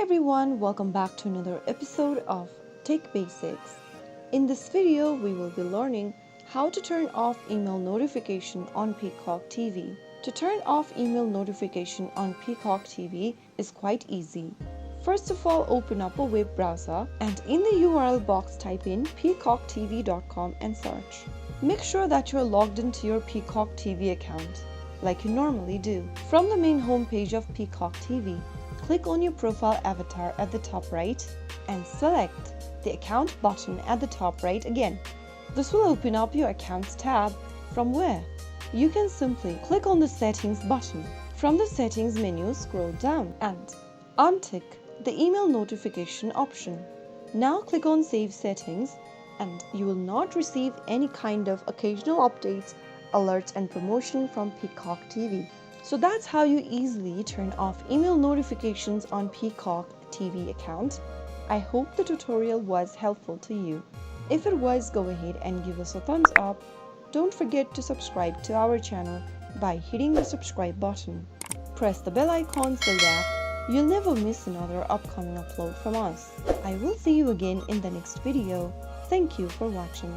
everyone, welcome back to another episode of Tech Basics. In this video, we will be learning how to turn off email notification on Peacock TV. To turn off email notification on Peacock TV is quite easy. First of all, open up a web browser and in the URL box type in peacocktv.com and search. Make sure that you are logged into your Peacock TV account, like you normally do. From the main homepage of Peacock TV, click on your profile avatar at the top right and select the account button at the top right again. This will open up your accounts tab, from where you can simply click on the settings button. From the settings menu, scroll down and untick the email notification option. Now click on save settings and you will not receive any kind of occasional updates, alerts and promotion from Peacock TV. So that's how you easily turn off email notifications on Peacock TV account. I hope the tutorial was helpful to you. If it was, go ahead and give us a thumbs up. Don't forget to subscribe to our channel by hitting the subscribe button. Press the bell icon so that you'll never miss another upcoming upload from us. I will see you again in the next video. Thank you for watching.